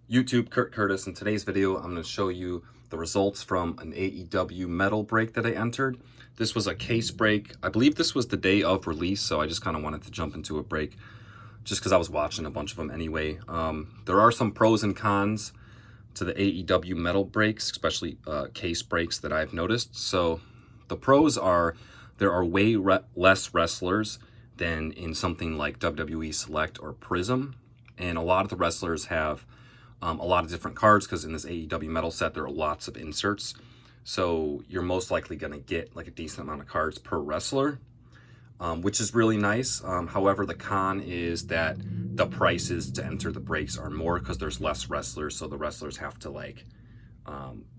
YouTube, Kurt Curtis. In today's video, I'm going to show you the results from an AEW metal break that I entered. This was a case break. I believe this was the day of release, so I just kind of wanted to jump into a break just because I was watching a bunch of them anyway. There are some pros and cons to the AEW metal breaks, especially case breaks that I've noticed. So the pros are there are way less wrestlers than in something like WWE Select or Prism, and a lot of the wrestlers have a lot of different cards because in this AEW metal set there are lots of inserts, so you're most likely going to get like a decent amount of cards per wrestler, which is really nice. However, the con is that the prices to enter the breaks are more because there's less wrestlers, so the wrestlers have to like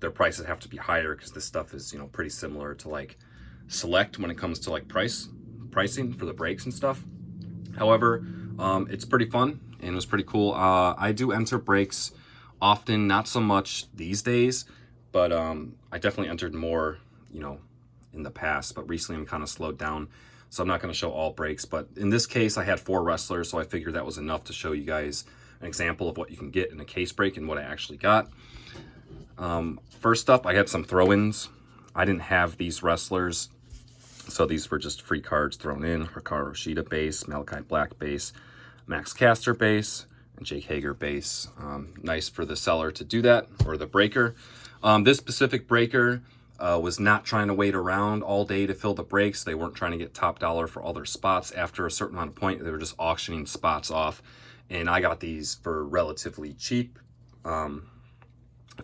their prices have to be higher because this stuff is, you know, pretty similar to like Select when it comes to like pricing for the breaks and stuff. However, it's pretty fun and it was pretty cool. I do enter breaks often, not so much these days, but I definitely entered more, you know, in the past, but recently I'm kind of slowed down, so I'm not going to show all breaks. But in this case I had 4 wrestlers, so I figured that was enough to show you guys an example of what you can get in a case break and what I actually got. First up, I had some throw-ins. I didn't have these wrestlers, so these were just free cards thrown in. Hikaru Shida base, Malachi Black base, Max Caster base, and Jake Hager base. Nice for the seller to do that, or the breaker. This specific breaker was not trying to wait around all day to fill the breaks. They weren't trying to get top dollar for all their spots. After a certain amount of point, they were just auctioning spots off, and I got these for relatively cheap,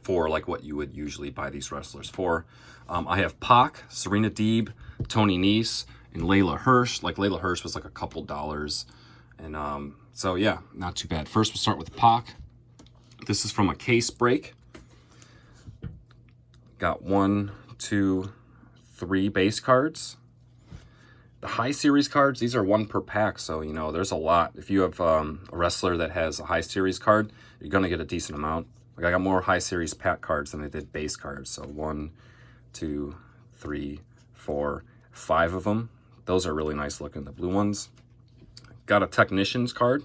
for like what you would usually buy these wrestlers for. I have Pac, Serena Deeb, Tony Nese, and Layla Hirsch. Like Layla Hirsch was like a couple dollars. And so yeah, not too bad. First we'll start with Pac. This is from a case break. Got 1, 2, 3 base cards. The high series cards, these are 1 per pack, so you know there's a lot. If you have a wrestler that has a high series card, you're gonna get a decent amount. Like I got more high series pack cards than I did base cards. So 1, 2, 3, 4, 5 of them. Those are really nice looking, the blue ones. Got a Technicians card.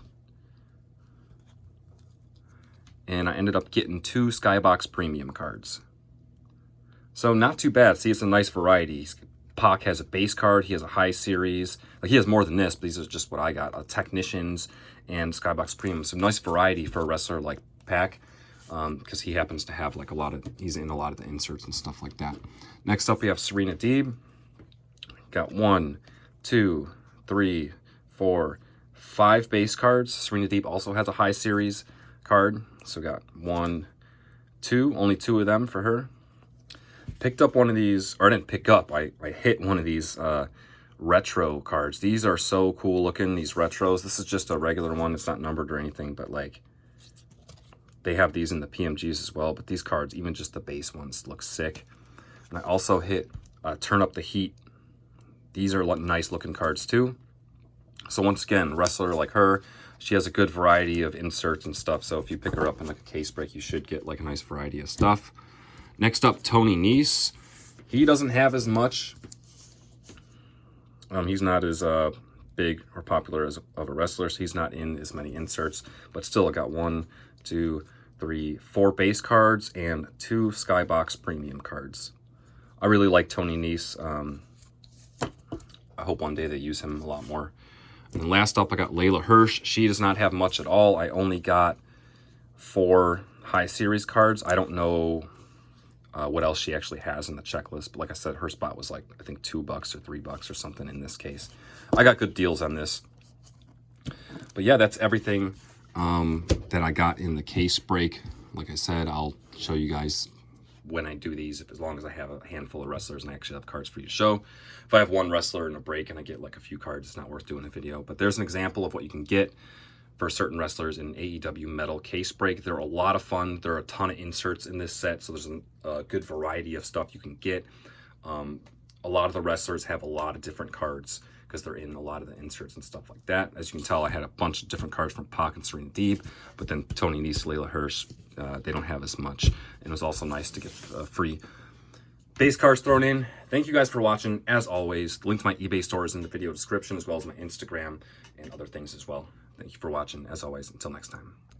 And I ended up getting 2 Skybox premium cards. So not too bad. See, it's a nice variety. Pac has a base card. He has a high series. Like he has more than this, but these are just what I got. Technicians and Skybox premium. So nice variety for a wrestler like Pac. Because he happens to have like he's in a lot of the inserts and stuff like that. Next up we have Serena Deeb. Got 1, 2, 3, 4, 5 base cards. Serena Deeb also has a high series card, so got 1, 2, only 2 of them for her. Picked up one of these, or I didn't pick up, I hit one of these retro cards. These are so cool looking, these retros. This is just a regular one, it's not numbered or anything, but like they have these in the PMGs as well, but these cards, even just the base ones, look sick. And I also hit Turn Up the Heat. These are nice looking cards too. So once again, wrestler like her, she has a good variety of inserts and stuff. So if you pick her up in like a case break, you should get like a nice variety of stuff. Next up, Tony Nese. He doesn't have as much. He's not as big or popular as of a wrestler, so he's not in as many inserts. But still, I got 1, 2, 3, 4 base cards and 2 Skybox premium cards. I really like Tony Nese. I hope one day they use him a lot more. And then last up, I got Layla Hirsch. She does not have much at all. I only got 4 high series cards. I don't know what else she actually has in the checklist. But like I said, her spot was like, I think $2 or $3 or something in this case. I got good deals on this. But yeah, that's everything that I got in the case break. Like I said, I'll show you guys when I do these, as long as I have a handful of wrestlers and I actually have cards for you to show. If I have 1 wrestler in a break and I get like a few cards, it's not worth doing a video. But there's an example of what you can get for certain wrestlers in AEW metal case break. They're a lot of fun. There are a ton of inserts in this set, so there's a good variety of stuff you can get. A lot of the wrestlers have a lot of different cards because they're in a lot of the inserts and stuff like that. As you can tell, I had a bunch of different cards from Pac and Serena Deeb, but then Tony Nese, Layla Hirsch, they don't have as much. And it was also nice to get free base cards thrown in. Thank you guys for watching. As always, the link to my eBay store is in the video description, as well as my Instagram and other things as well. Thank you for watching. As always, until next time.